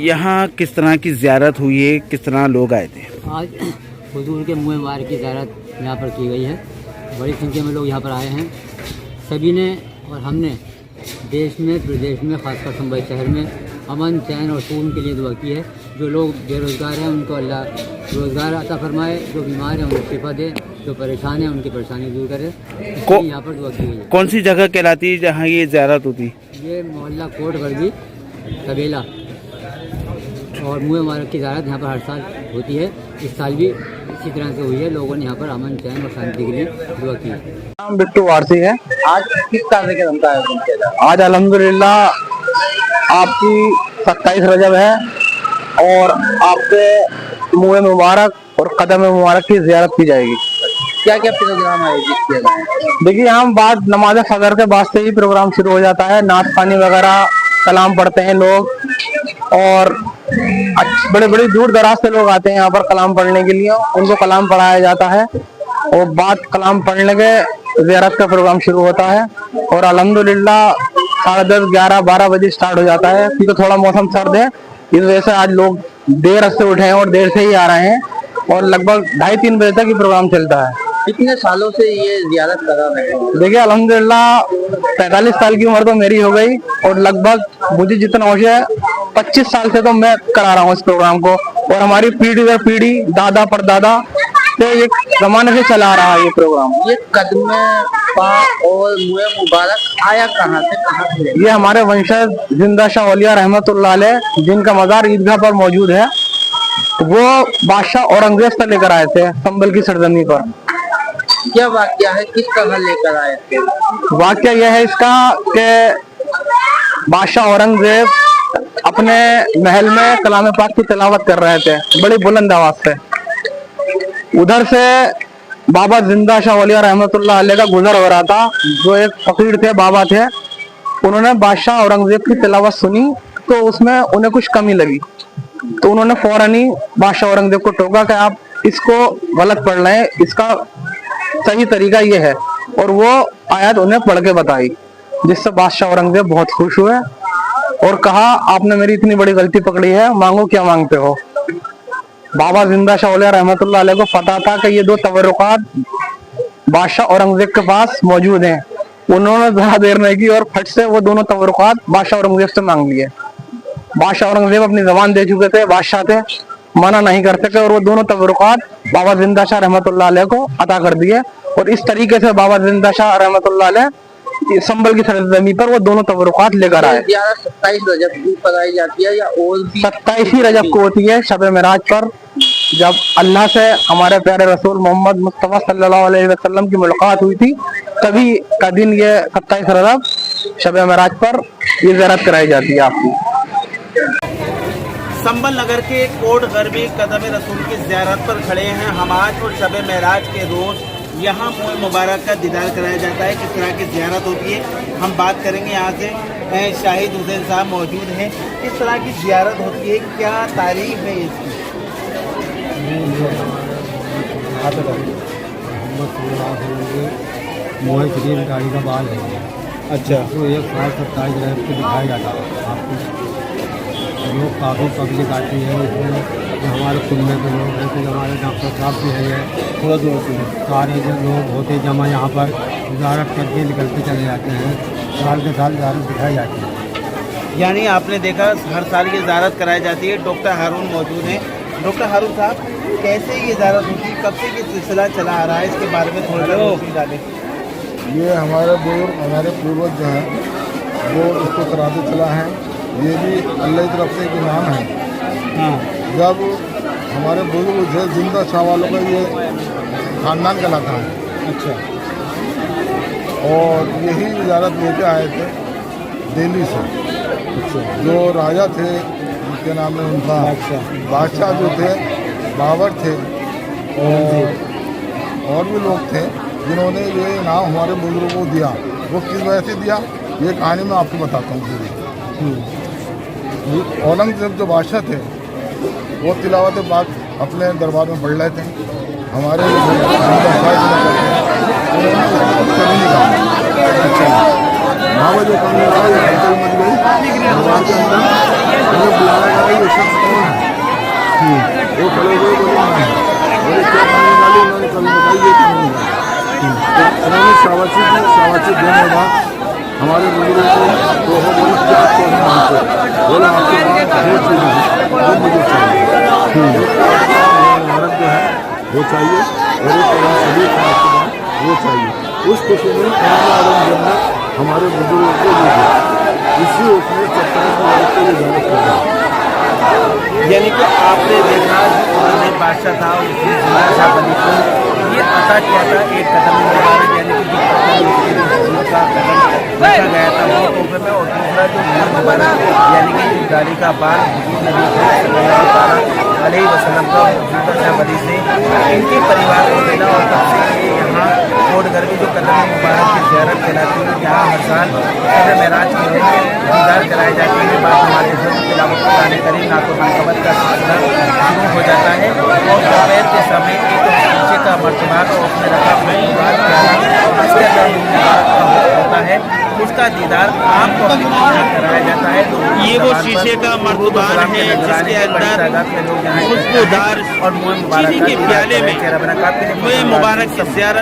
यहाँ किस तरह की ज़ियारत हुई है, किस तरह लोग आए थे? आज हुजूर के मुँह मुबारक की ज़ियारत यहाँ पर की गई है। बड़ी संख्या में लोग यहाँ पर आए हैं। सभी ने और हमने देश में प्रदेश में खासकर संभल शहर में अमन चैन और सुकून के लिए दुआ की है। जो लोग बेरोज़गार हैं उनको अल्लाह रोज़गार अता फरमाए, जो बीमार हैं उन्हें शिफा दे, जो परेशान हैं उनकी परेशानी दूर करे। इसलिए यहाँ पर दुआ की गई है। कौन सी जगह कहलाती है जहाँ ये ज़ियारत होती? ये मोहल्ला कोट वर्गी तबेला और मुँह मुबारक की ज़ियारत यहाँ पर हर साल होती है। इस साल भी इसी तरह से हुई है। लोगों ने यहाँ पर अमन चैन और शांति के लिए दुआ की है। नाम बिट्टू वारसी है। आज किस तारीख का आयोजन किया जा रहा आज अल्हम्दुलिल्लाह आपकी 27 रजब है और आपके मुँह मुबारक और कदम मुबारक की ज़ियारत की जाएगी। है? क्या क्या प्रोग्राम आयोजित किया गया है? देखिए, हम बाद नमाज फजर के बाद से ही प्रोग्राम शुरू हो जाता है। नाच पानी वगैरह, कलाम पढ़ते हैं लोग और बड़े बड़े दूर दराज से लोग आते हैं यहाँ पर कलाम पढ़ने के लिए। उनको कलाम पढ़ाया जाता है और बाद कलाम पढ़ने के ज़ियारत का प्रोग्राम शुरू होता है और अल्हम्दुलिल्लाह 10:30, 11, 12 बजे स्टार्ट हो जाता है। क्योंकि थोड़ा मौसम सर्द है, इस वजह से आज लोग देर से उठे हैं और देर से ही आ रहे हैं और लगभग 2:30-3 बजे तक ये प्रोग्राम चलता है। कितने सालों से ये जियारत करा रहे हैं? देखिए, अल्हम्दुलिल्लाह 45 साल की उम्र तो मेरी हो गई और लगभग मुझे जितना होश है 25 साल से तो मैं करा रहा हूँ इस प्रोग्राम को। और हमारी पीढ़ी दर पीढ़ी, दादा परदादा से एक जमाने से चला रहा है ये प्रोग्राम। ये कदमे पा और मुँह मुबारक आया कहाँ से? ये हमारे वंशज जिंदा शाह औलिया रहमतुल्लाह अलैह, जिनका मज़ार ईदगाह पर मौजूद है, वो बादशाह औरंगजेब से लेकर आए थे संभल की सरजमी पर। क्या वाक्य है, किस तरह लेकर आए थे? वाक्य यह है इसका कि बादशाह औरंगजेब अपने महल में कलाम पाक की तिलावत कर रहे थे बड़ी बुलंद आवाज से। उधर से बाबा जिंदा शाह औलिया रहमतुल्लाह अलैह का गुजर हो रहा था, जो एक फकीर थे, बाबा थे। उन्होंने बादशाह औरंगजेब की तिलावत सुनी तो उसमें उन्हें कुछ कमी लगी, तो उन्होंने फौरन ही बादशाह औरंगजेब को टोका कि आप इसको गलत पढ़ रहे हैं, इसका सही तरीका ये है। और वो आयत उन्हें पढ़ के बताई, जिससे बादशाह औरंगजेब बहुत खुश हुए और कहा, आपने मेरी इतनी बड़ी गलती पकड़ी है, मांगो क्या मांगते हो। बाबा जिंदा शाह औलिया रहमतुल्लाह अलैह को पता था कि ये दो तबरुकात बादशाह औरंगजेब के पास मौजूद हैं। उन्होंने ज्यादा देर नहीं की और फट से वो दोनों तबरुकात बादशाह औरंगजेब से मांग लिए। बादशाह औरंगजेब अपनी जबान दे चुके थे, बादशाह थे, मना नहीं कर सके और वो दोनों तबरुकात बाबा जिंदा शाह रहमतुल्लाह अलैह को अता कर दिए। और इस तरीके से बाबा जिंदा शाह रहमतुल्लाह अलैह संभल की सरजमी पर वो दोनों तबरुकात लेकर आए। 27 रजब की पढ़ाई जाती है या और भी? 27 ही रजब को होती है, शब मेराज पर, जब अल्लाह से हमारे प्यारे रसूल मोहम्मद मुस्तफ़ा सल्लल्लाहु अलैहि वसल्लम की मुलाकात हुई थी, तभी का दिन ये 27 रजब शब मेराज पर ये ज़ियारत कराई जाती है आपकी। संभल नगर के कोट गरबी कदम रसूल की ज़ियारत पर खड़े हैं हम आज और शब मेराज के रोज़ यहाँ मुँह मुबारक का दीदार कराया जाता है। किस तरह की ज़ियारत होती है हम बात करेंगे। यहाँ से शाहिद हुसैन साहब मौजूद हैं। किस तरह की ज़ियारत होती है, क्या तारीफ है इसकी? मोह शरीफ गाड़ी का बाल है। अच्छा, तो एक साल 27 रजब को दिखाया जाता है आपको। लोग काफ़ी पब्लिक आती है इसमें, जो हमारे खुलने के लोग हैं, तो हमारे डॉक्टर साहब भी है, थोड़ा दूर से सारे जो लोग होते जमा यहाँ पर ज़ियारत करके निकलते चले जाते हैं। साल के साल ज़ियारत दिखाई जाती है। यानी आपने देखा हर साल ये ज़ियारत कराई जाती है। डॉक्टर हारून मौजूद हैं। डॉक्टर हारून साहब, कैसे ये ज़ियारत होती है, कब से ये सिलसिला चला आ रहा है, इसके बारे में थोड़ा सा रोशनी डालें। ये हमारे बुजुर्ग, हमारे पूर्वज जो हैं वो इसको कराते चला है। ये भी अल्लाह की तरफ से एक इनाम है। हाँ, जब हमारे बुजुर्ग थे, जिंदा शाह वालों का ये खानदान कहलाता है। अच्छा, और यही इजाज़त लेके आए थे दिल्ली से। जो राजा थे, उनके नाम में उनका बादशाह जो थे, बाबर थे, और भी लोग थे जिन्होंने ये इनाम हमारे बुजुर्गों को दिया। वो किस वजह से दिया, ये कहानी मैं आपको बताता हूँ पूरी। औरंगजेब जो बादशाह थे, वो तिलावत पाक अपने दरबार में पढ़ रहे थे। हमारे वहाँ पर जो कमी दरबार के अंदर बुलाया गया, शख्स कौन है? वो खड़े हुए बोले बोले क्या करने वाले, उन्होंने कभी बताई ये करने वाले। तो उन्होंने शाबाशी देने के बाद हमारे बुजुर्गों को तो वो बोले क्या आपको मानते, बोला आपके पास जो चीज़ें हैं वो मुझे चाहिए। मुबारक जो है वो चाहिए और एक तरह सभी का आशीर्वाद वो चाहिए। उस खुशी में औरंगजेब हमारे बुजुर्गों को ले दिया, इसी उसने 27 वर्ष के लिए जाने किया। यानी कि आपने देखा उन्होंने बादशाह था उसने जिला शाह बली को ये अता किया था एक कदम मुबारक, यानी कि का कदम रखा गया था वो तोहफे में। और दूसरा जो मुबारक यानी कि इस गाड़ी का बाल नबी अलैहि वसल्लम का जिला शाह बली से इनके परिवार को देना। और तब से ये यहाँ कोटघर की जो कदम मुबारक की ज़ियारत कहलाती है, यहाँ हर साल शब मेराज के दिन दीदार कराए जाते हैं। बाद हमारे तिलावत कुरान करीम नातो मनकबत का सिलसिला शुरू हो जाता है और दोपहर के समय एक नीचे का मर्तबा को उसमें रखा इसके अंदर होता है, उसका दीदार आपको अपनी यहाँ कराया जाता है। तो ये वो शीशे का मर्तबान है जिसके अंदर खुशबूदार और मुँह मुबारक चीनी के प्याले में मुँह मुबारक की ज़ियारत